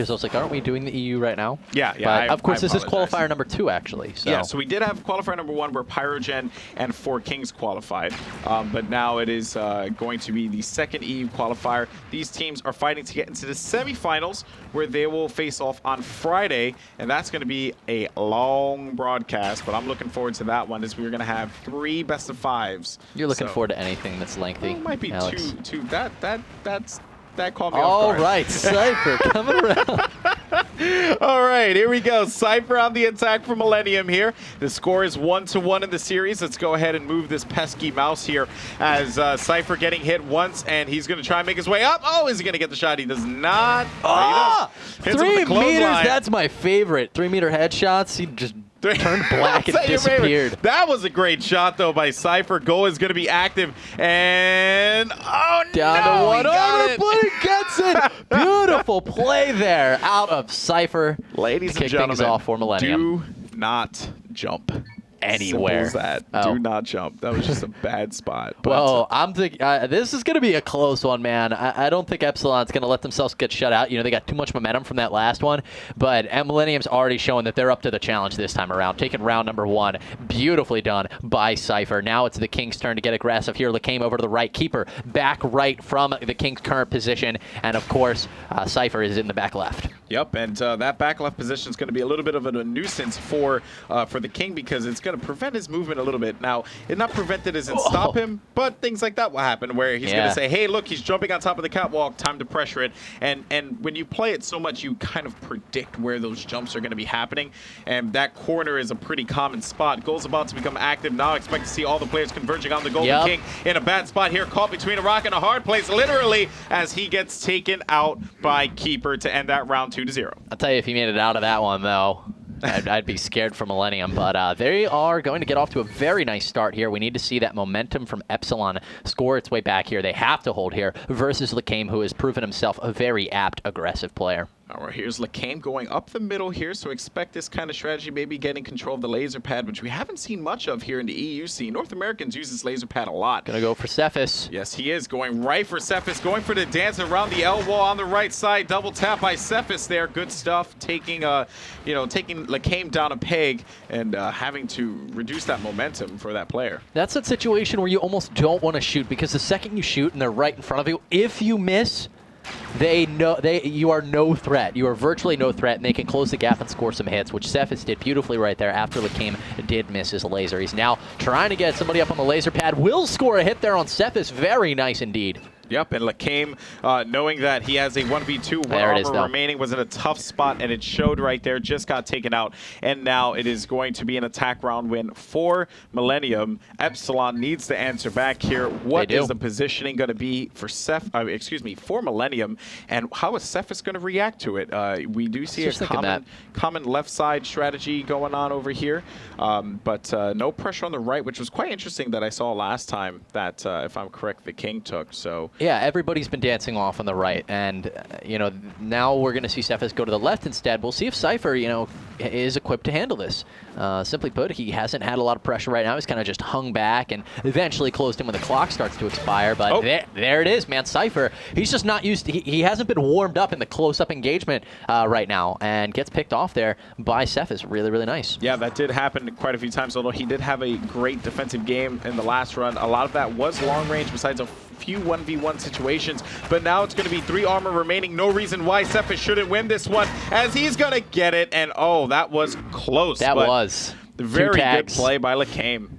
because I was like, aren't we doing the EU right now? Yeah. But of course, this is qualifier number 2, actually. So. Yeah, so we did have qualifier number 1 where Pyrogen and 4 Kings qualified. But now it is going to be the second EU qualifier. These teams are fighting to get into the semifinals where they will face off on Friday. And that's going to be a long broadcast. But I'm looking forward to that one as we're going to have 3 best-of-5s. You're looking forward to anything that's lengthy. Well, it might be Alex. two. That caught me off All guard. right, Cypher coming around. All right, here we go. Cypher on the attack for Millennium here. The score is 1-1 in the series. Let's go ahead and move this pesky mouse here as Cypher getting hit once, and he's going to try and make his way up. Oh, is he going to get the shot? He does not. Ah! He does. 3 meters, that's my favorite. 3-meter headshots. He just turned black and disappeared. That was a great shot, though, by Cypher. Goal is going to be active. And, oh, down no, to 1 over, it. but he gets it. Beautiful play there out of Cypher. Ladies and kick gentlemen, things off for Millennium. do not jump. Anywhere. Simple as that. Oh. Do not jump. That was just a bad spot. But, Well, I'm thinking this is going to be a close one, man. I don't think Epsilon's going to let themselves get shut out. You know, they got too much momentum from that last one. But Millennium's already showing that they're up to the challenge this time around. Taking round number 1. Beautifully done by Cypher. Now it's the King's turn to get aggressive here. Lacame over to the right. Keeper back right from the King's current position. And, of course, Cypher is in the back left. Yep, and that back left position is going to be a little bit of a nuisance for the King because it's going to prevent his movement a little bit. Now, it's not prevent it as in stop him, but things like that will happen where he's going to say, hey, look, he's jumping on top of the catwalk, time to pressure it. And when you play it so much, you kind of predict where those jumps are going to be happening, and that corner is a pretty common spot. Goal's about to become active. Now I expect to see all the players converging on the Golden King in a bad spot here, caught between a rock and a hard place, literally, as he gets taken out by Keeper to end that round 2-0. I'll tell you, if he made it out of that one, though, I'd be scared for Millennium. But they are going to get off to a very nice start here. We need to see that momentum from Epsilon score its way back here. They have to hold here versus Lacame, who has proven himself a very apt, aggressive player. All right, here's Lacame going up the middle here, so expect this kind of strategy, maybe getting control of the laser pad, which we haven't seen much of here in the EU scene. North Americans use this laser pad a lot. Gonna go for Cephas. Yes, he is going right for Cephas, going for the dance around the elbow on the right side. Double tap by Cephas there. Good stuff, taking Lacame down a peg and having to reduce that momentum for that player. That's a situation where you almost don't want to shoot because the second you shoot and they're right in front of you, if you miss, you are no threat. You are virtually no threat, and they can close the gap and score some hits, which Cephas did beautifully right there after Lacame did miss his laser. He's now trying to get somebody up on the laser pad. Will score a hit there on Cephas. Very nice indeed. Yep, and Lacame, knowing that he has a 1v2, one armor remaining, was in a tough spot, and it showed right there, just got taken out, and now it is going to be an attack round win for Millennium. Epsilon needs to answer back here. What is the positioning going to be for for Millennium, and how is Cephas going to react to it? We do see a common left side strategy going on over here, but no pressure on the right, which was quite interesting that I saw last time that, if I'm correct, the King took, so... Yeah, everybody's been dancing off on the right, and now we're going to see Cephas go to the left instead. We'll see if Cypher, is equipped to handle this. Simply put, he hasn't had a lot of pressure right now. He's kind of just hung back and eventually closed in when the clock starts to expire. But there it is, man. Cypher, he's just not used to, he hasn't been warmed up in the close-up engagement right now, and gets picked off there by Cephas. Really, really nice. Yeah, that did happen quite a few times, although he did have a great defensive game in the last run. A lot of that was long range besides a few 1v1 situations, but now it's going to be 3 armor remaining. No reason why Cephas shouldn't win this one, as he's going to get it, and that was close. That was. Very good play by Lacame.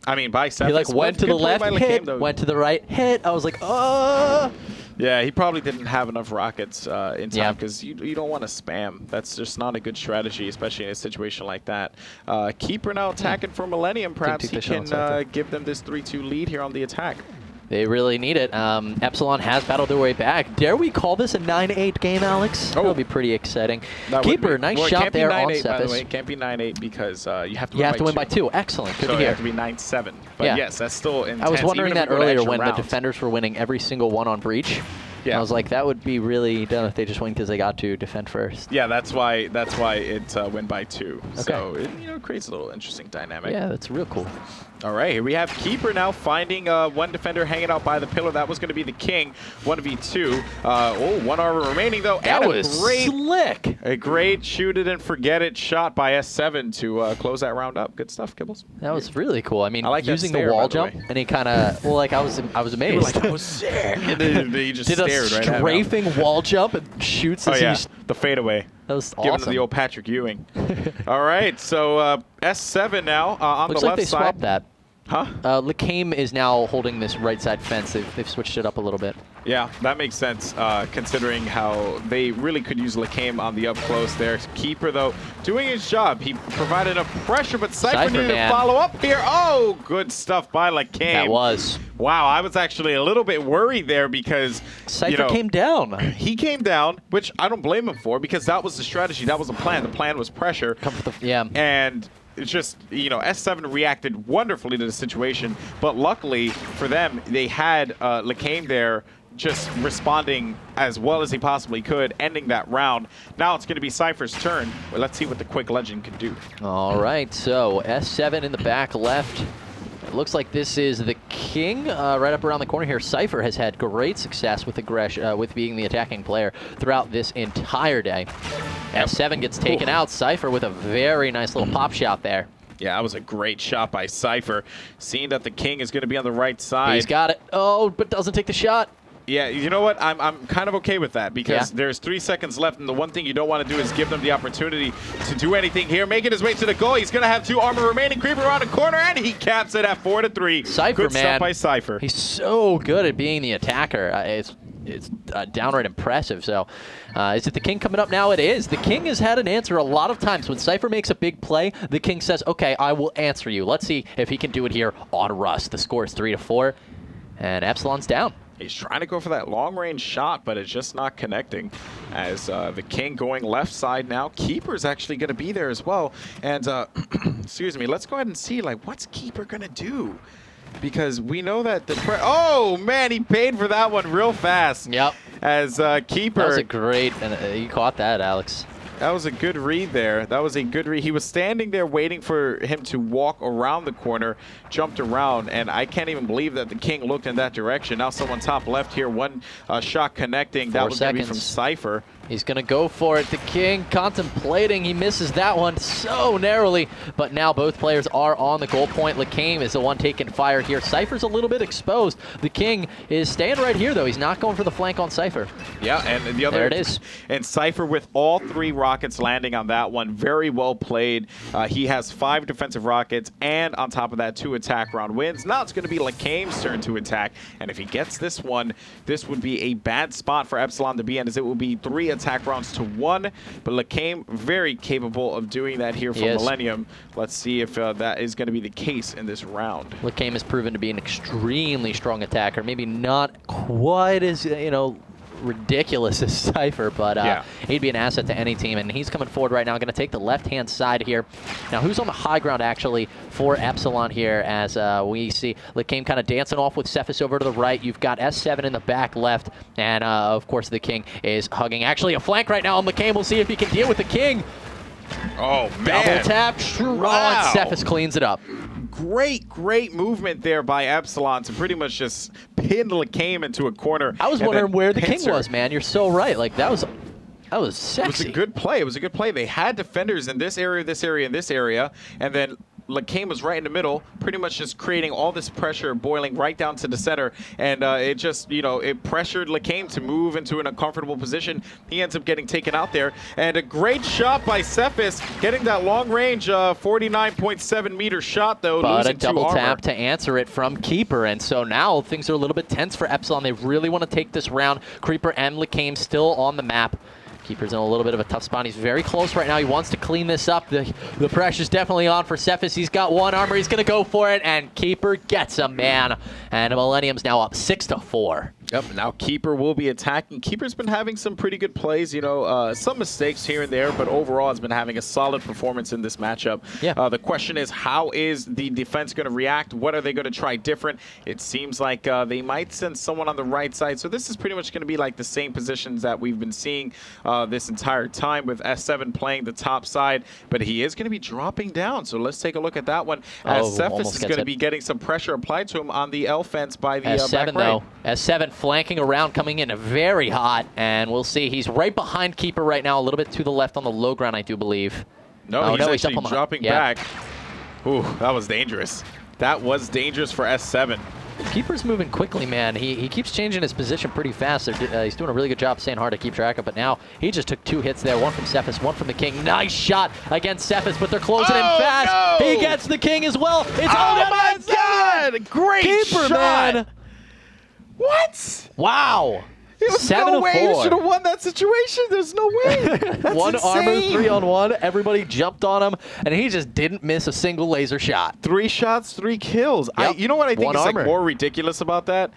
I mean, by Cephas. He went to the left, hit, went to the right, hit. I was like, oh. Yeah, he probably didn't have enough rockets in time because you don't want to spam. That's just not a good strategy, especially in a situation like that. Keeper now attacking for Millennium. Perhaps he can give them this 3-2 lead here on the attack. They really need it. Epsilon has battled their way back. Dare we call this a 9-8 game, Alex? That would be pretty exciting. Keeper, nice shot there on Cephas. By the way, it can't be 9-8 because you have to win by 2. You have to win by 2. Excellent. Good to hear. So it have to be 9-7. But yes, that's still intense. I was wondering that earlier when the defenders were winning every single one on breach. Yeah. I was like, that would be really dumb if they just win because they got to defend first. Yeah, that's why it went by 2. Okay. So it creates a little interesting dynamic. Yeah, that's real cool. All right, here we have Keeper now finding one defender hanging out by the pillar. That was going to be the King, 1v2. Oh, 1 armor remaining, though. That and was slick. A great shoot it and forget it shot by S7 to close that round up. Good stuff, Kibbles. That was really cool. I mean, I like using stare, the wall by the jump, way. and he kind of, well, like I was amazed. You were like, that was sick. And then he just did stared a right at him. strafing wall jump and shoots as he's... The fadeaway. That was Giving awesome. to the old Patrick Ewing. All right, so S7 now on Looks the like left they side. swapped that. Huh? Lacame is now holding this right side fence. They've switched it up a little bit. Yeah, that makes sense considering how they really could use Lacame on the up close there. Keeper, though, doing his job. He provided enough pressure, but Cypher needed to follow up here. Oh, good stuff by Lacame. That was. Wow, I was actually a little bit worried there because Cypher came down. He came down, which I don't blame him for because that was the strategy. That was the plan. The plan was pressure. Yeah. And it's just, S7 reacted wonderfully to the situation. But luckily for them, they had Lacame there just responding as well as he possibly could, ending that round. Now it's going to be Cypher's turn. Well, let's see what the Quick Legend can do. All right, so S7 in the back left. It looks like this is the King right up around the corner here. Cypher has had great success with aggression, with being the attacking player throughout this entire day. S7 gets taken out. Cypher with a very nice little pop shot there. Yeah, that was a great shot by Cypher. Seeing that the King is going to be on the right side. He's got it. Oh, but doesn't take the shot. Yeah, you know what? I'm kind of okay with that because there's 3 seconds left, and the one thing you don't want to do is give them the opportunity to do anything here. Making his way to the goal. He's going to have 2 armor remaining. Creeper around the corner, and he caps it at 4-3. Cypher, good stuff by Cypher. He's so good at being the attacker. It's downright impressive. So is it the King coming up now? It is. The King has had an answer a lot of times. When Cypher makes a big play, the King says, okay, I will answer you. Let's see if he can do it here on Rust. The score is 3-4, and Epsilon's down. He's trying to go for that long-range shot, but it's just not connecting. As the King going left side now. Keeper's actually going to be there as well. And, excuse me, let's go ahead and see, like, what's Keeper going to do? Because we know that the... Oh, man, he paid for that one real fast. Yep. As Keeper... That was a great... And you caught that, Alex. That was a good read there. That was a good read. He was standing there waiting for him to walk around the corner, jumped around, and I can't even believe that the King looked in that direction. Now someone top left here, one shot connecting. 4 that was going to be from seconds. Cypher. He's going to go for it. The King contemplating. He misses that one so narrowly. But now both players are on the goal point. Lacame is the one taking fire here. Cypher's a little bit exposed. The King is staying right here, though. He's not going for the flank on Cypher. Yeah, and the other... There it is. And Cypher with all 3 rockets landing on that one. Very well played. He has 5 defensive rockets, and on top of that, 2 attack round wins. Now it's going to be Lacame's turn to attack. And if he gets this one, this would be a bad spot for Epsilon to be in, as it will be 3 attack rounds to 1, but Lacame very capable of doing that here for Millennium. Let's see if that is going to be the case in this round. Lacame has proven to be an extremely strong attacker. Maybe not quite as, ridiculous as Cypher, but he'd be an asset to any team, and he's coming forward right now. Going to take the left-hand side here. Now, who's on the high ground, actually, for Epsilon here, as we see Lacame kind of dancing off with Cephas over to the right. You've got S7 in the back left, and, of course, the King is hugging. Actually, a flank right now on Lacame. We'll see if he can deal with the King. Oh, man. Double tap. Wow. And Cephas cleans it up. Great movement there by Epsilon to pretty much just pin Lacame into a corner. I was wondering where the King was, man. You're so right. Like, that was sexy. It was a good play. It was a good play. They had defenders in this area, this area, and this area, and then Lacame was right in the middle, pretty much just creating all this pressure boiling right down to the center, and it just, it pressured Lacame to move into an uncomfortable position. He ends up getting taken out there, and a great shot by Cephas, getting that long-range 49.7-meter shot, though, but losing a double 2 armor. tap to answer it from Keeper, and so now things are a little bit tense for Epsilon. They really want to take this round. Creeper and Lacame still on the map. Keeper's in a little bit of a tough spot. He's very close right now. He wants to clean this up. The pressure's definitely on for Cephas. He's got 1 armor. He's going to go for it, and Keeper gets him, man. And Millennium's now up 6-4. Yep, now Keeper will be attacking. Keeper's been having some pretty good plays, you know, some mistakes here and there, but overall has been having a solid performance in this matchup. Yeah. The question is, how is the defense going to react? What are they going to try different? It seems like they might send someone on the right side, so this is pretty much going to be like the same positions that we've been seeing this entire time, with S7 playing the top side, but he is going to be dropping down, so let's take a look at that one. As Cephas is going to be getting some pressure applied to him on the L fence by the S7 back right. though. S7 flanking around, coming in very hot, and we'll see. He's right behind Keeper right now, a little bit to the left on the low ground, I do believe. No, he's actually dropping back. Ooh, that was dangerous. That was dangerous for S7. Keeper's moving quickly, man. He keeps changing his position pretty fast. He's doing a really good job staying hard to keep track of, but now he just took 2 hits there, one from Cephas, one from the King. Nice shot against Cephas, but they're closing in fast. No! He gets the King as well. It's all down my God! Great Keeper, shot! Man. What? Wow. There was no way you should have won that situation. There's no way. That's one insane. armor, 3-on-1. Everybody jumped on him, and he just didn't miss a single laser shot. 3 shots, 3 kills. Yep. You know what I think is like more ridiculous about that?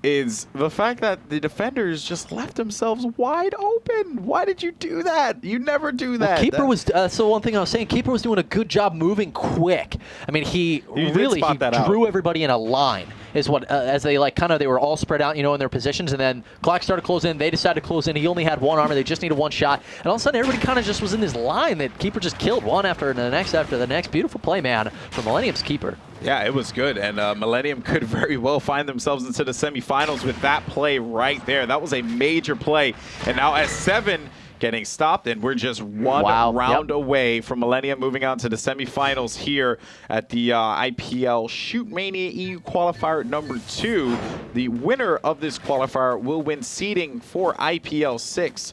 Is the fact that the defenders just left themselves wide open. Why did you do that? You never do that. Well, Keeper was, so one thing I was saying, Keeper was doing a good job moving quick. I mean, he really drew everybody in a line, is what, as they like they were all spread out, you know, in their positions, and then clock started closing in, they decided to close in, he only had 1 armor, they just needed 1 shot, and all of a sudden everybody kind of just was in this line that Keeper just killed one after the next. Beautiful play, man, from Millennium's Keeper. Yeah, it was good, and Millennium could very well find themselves into the semifinals with that play right there. That was a major play, and now S7 getting stopped, and we're just one round away from Millennium moving on to the semifinals here at the IPL Shootmania EU Qualifier number 2. The winner of this qualifier will win seeding for IPL6.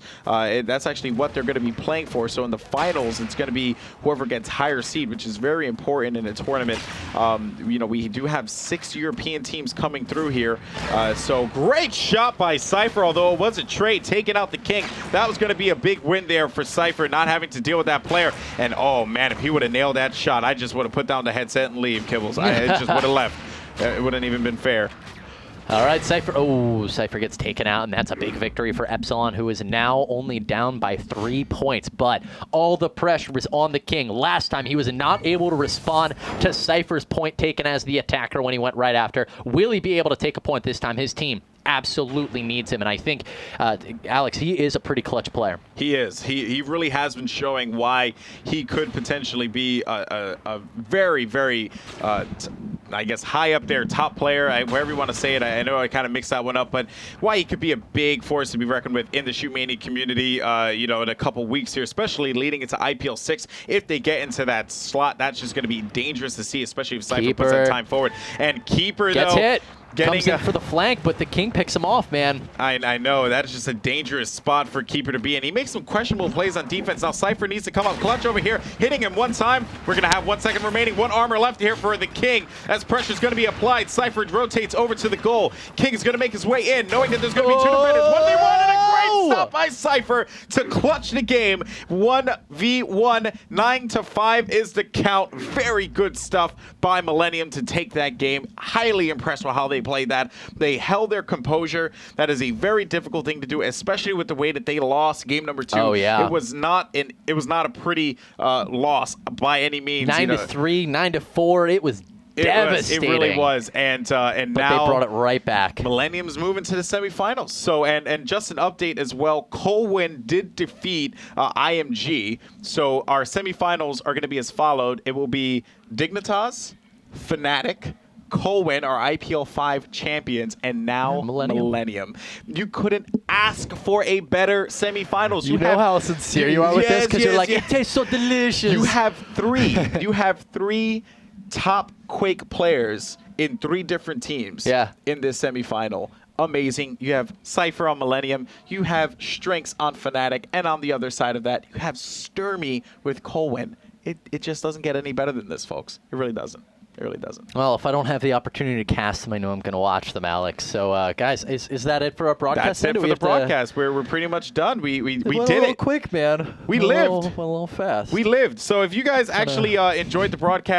That's actually what they're going to be playing for. So in the finals, it's going to be whoever gets higher seed, which is very important in a tournament. You know, we do have 6 European teams coming through here. So great shot by Cypher, although it was a trade, taking out the King. That was going to be a big win there for Cypher, not having to deal with that player. And oh man, if he would have nailed that shot, I just would have put down the headset and leave, Kibbles. I just would have left. It wouldn't even been fair. All right, Cypher. Oh, Cypher gets taken out, and that's a big victory for Epsilon, who is now only down by 3 points. But all the pressure was on the King. Last time, he was not able to respond to Cypher's point taken as the attacker when he went right after. Will he be able to take a point this time? His team absolutely needs him, and I think, Alex, he is a pretty clutch player. He is. He really has been showing why he could potentially be a very, very, I guess, high up there, top player, wherever you want to say it. I know I kind of mixed that one up, but why he could be a big force to be reckoned with in the Shootmania community, you know, in a couple weeks here, especially leading into IPL6. If they get into that slot, that's just going to be dangerous to see, especially if Cypher puts that time forward. And Keeper, gets though, hit. Comes in for the flank, but the King picks him off, man. I know. That is just a dangerous spot for Keeper to be in. He makes some questionable plays on defense. Now Cypher needs to come up clutch over here, hitting him 1 time. We're going to have 1 second remaining. 1 armor left here for the King. As pressure's going to be applied, Cypher rotates over to the goal. King is going to make his way in, knowing that there's going to be 2 defenders. 1v1, and a great stop by Cypher to clutch the game. 1v1, 9-5 is the count. Very good stuff by Millennium to take that game. Highly impressed with how they played that. They held their composure. That is a very difficult thing to do, especially with the way that they lost game number 2. Oh yeah, it was not a pretty loss by any means. 9-3, 9-4. It was devastating. It really was, and now they brought it right back. Millennium's moving to the semifinals. So, and just an update as well. Colwyn did defeat IMG. So our semifinals are going to be as followed. It will be Dignitas, Fnatic, Colwyn, our IPL5 champions, and now Millennium. You couldn't ask for a better semifinals. You know how sincere you are with this, because you're like, it tastes so delicious. You have 3. You have 3 top Quake players in 3 different teams in this semifinal. Amazing. You have Cypher on Millennium. You have Strengths on Fnatic. And on the other side of that, you have Sturmy with Colwyn. It just doesn't get any better than this, folks. It really doesn't. It really doesn't. Well, if I don't have the opportunity to cast them, I know I'm going to watch them, Alex. So, guys, is that it for our broadcast? That's it for the broadcast. We're pretty much done. We did it. A little quick, man. We lived. A little fast. We lived. So if you guys actually enjoyed the broadcast,